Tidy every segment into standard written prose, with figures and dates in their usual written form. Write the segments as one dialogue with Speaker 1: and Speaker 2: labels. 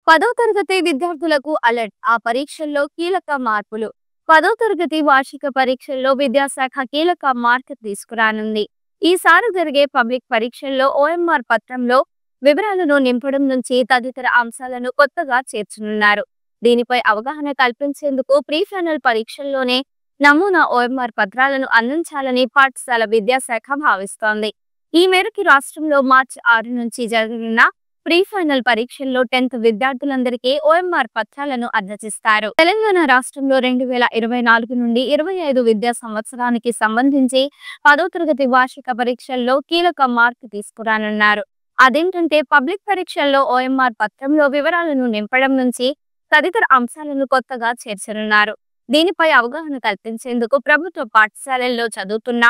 Speaker 1: 10వ తరగతి విద్యార్థులకు అలర్ట్. ఆ పరీక్షల్లో కీలక మార్పులు. 10వ తరగతి వార్షిక పరీక్షల్లో విద్యాశాఖ కీలక మార్పు తీసుకురానుంది. ఈసారి జరిగే పబ్లిక్ పరీక్షల్లో ఓఎంఆర్ పత్రంలో వివరాలను నింపడం నుంచి తదితర అంశాలను కొత్తగా చేర్చనున్నారు. దీనిపై అవగాహన కల్పించేందుకు ప్రీ ఫైనల్ పరీక్షల్లోనే నమూనా ఓఎంఆర్ పత్రాలను అందించాలని పాఠశాల విద్యాశాఖ భావిస్తోంది. ఈ మేరకు రాష్ట్రంలో మార్చి 6 నుంచి జరగనున్న ప్రీ ఫైనల్ పరీక్షల్లో 10th విద్యార్థులందరికీ ఓఎంఆర్ పత్రాలను అందజేస్తారు. తెలంగాణ రాష్ట్రంలో 2024 నుండి 25 విద్యా సంవత్సరానికి సంబంధించి 10వ తరగతి వార్షిక పరీక్షల్లో కీలక మార్పు తీసుకురానున్నారు. అదేంటంటే పబ్లిక్ పరీక్షల్లో ఓఎంఆర్ పత్రంలో వివరాలను నింపడం నుంచి తదితర అంశాలను కొత్తగా చేర్చనున్నారు. దీనిపై అవగాహన కల్పించేందుకు ప్రభుత్వ పాఠశాలల్లో చదువుతున్న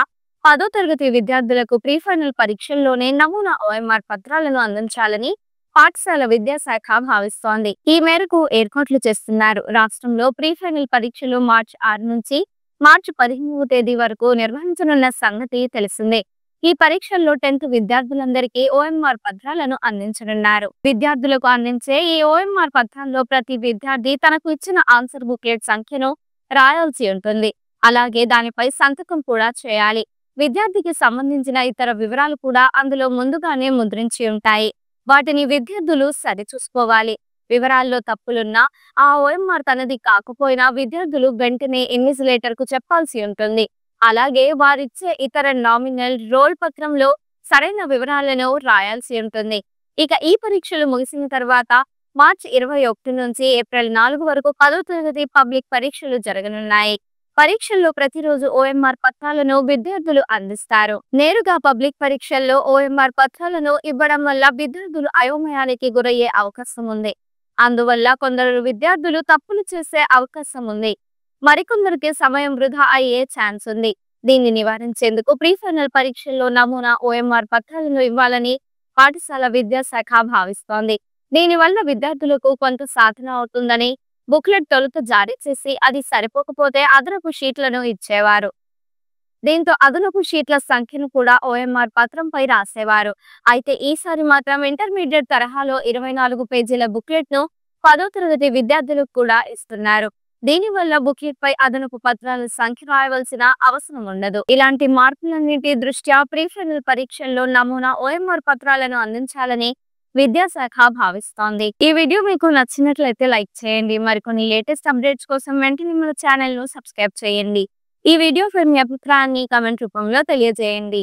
Speaker 1: 10వ తరగతి విద్యార్థులకు ప్రీ ఫైనల్ పరీక్షల్లోనే నమూనా ఓఎంఆర్ పత్రాలను అందించాలని పాఠశాల విద్యాశాఖ భావిస్తోంది. ఈ మేరకు ఏర్పాట్లు చేస్తున్నారు. రాష్ట్రంలో ప్రీ ఫైనల్ పరీక్షలు మార్చి 6 నుంచి మార్చి 15వ తేదీ వరకు నిర్వహించనున్న సంగతి తెలిసిందే. ఈ పరీక్షల్లో 10th విద్యార్థులందరికీ ఓఎంఆర్ పత్రాలను అందించనున్నారు. విద్యార్థులకు అందించే ఈ ఓఎంఆర్ పత్రాల్లో ప్రతి విద్యార్థి తనకు ఇచ్చిన ఆన్సర్ బుక్లెట్ సంఖ్యను రాయాల్సి ఉంటుంది. అలాగే దానిపై సంతకం కూడా చేయాలి. విద్యార్థికి సంబంధించిన ఇతర వివరాలు కూడా అందులో ముందుగానే ముద్రించి ఉంటాయి. వాటిని విద్యార్థులు సరిచూసుకోవాలి. వివరాల్లో తప్పులున్నా ఆ ఓఎంఆర్ తనది కాకపోయినా విద్యార్థులు వెంటనే ఇన్విజిలేటర్ కు చెప్పాల్సి ఉంటుంది. అలాగే వారిచ్చే ఇతర నామినల్ రోల్ పత్రంలో సరైన వివరాలను రాయాల్సి ఉంటుంది. ఇక ఈ పరీక్షలు ముగిసిన తర్వాత మార్చి 21 నుంచి ఏప్రిల్ 4 వరకు 10వ తరగతి పబ్లిక్ పరీక్షలు జరగనున్నాయి. పరీక్షల్లో ప్రతిరోజు ఓఎంఆర్ పత్రాలను విద్యార్థులు అందిస్తారు. నేరుగా పబ్లిక్ పరీక్షల్లో ఓఎంఆర్ పత్రాలను ఇవ్వడం వల్ల విద్యార్థులు అయోమయానికి గురయ్యే అవకాశం ఉంది. అందువల్ల కొందరు విద్యార్థులు తప్పులు చేసే అవకాశం ఉంది. మరికొందరికి సమయం వృధా అయ్యే ఛాన్స్ ఉంది. దీన్ని నివారించేందుకు ప్రీ ఫైనల్ పరీక్షల్లో నమూనా ఓఎంఆర్ పత్రాలను ఇవ్వాలని పాఠశాల విద్యాశాఖ భావిస్తోంది. దీనివల్ల విద్యార్థులకు కొంత సాధన అవుతుందని బుక్లెట్ తొలుత జారీ చేసి అది సరిపోకపోతే అదనపు షీట్లను ఇచ్చేవారు. దీంతో అదనపు షీట్ల సంఖ్యను కూడా ఓఎంఆర్ పత్రంపై రాసేవారు. అయితే ఈసారి మాత్రం ఇంటర్మీడియట్ తరహాలో 24 పేజీల బుక్లెట్ ను 10వ తరగతి విద్యార్థులకు కూడా ఇస్తున్నారు. దీనివల్ల బుక్లెట్ పై అదనపు పత్రాల సంఖ్య రాయవలసిన అవసరం ఉండదు. ఇలాంటి మార్పులన్నింటి దృష్ట్యా ప్రీ ఫైనల్ పరీక్షల్లో నమూనా ఓఎంఆర్ పత్రాలను అందించాలని విద్యాశాఖ భావిస్తోంది. ఈ వీడియో మీకు నచ్చినట్లయితే లైక్ చేయండి. మరికొన్ని లేటెస్ట్ అప్డేట్స్ కోసం వెంటనే మన ఛానల్ ను సబ్స్క్రైబ్ చేయండి. ఈ వీడియోపై మీ అభిప్రాయాన్ని కామెంట్ రూపంలో తెలియజేయండి.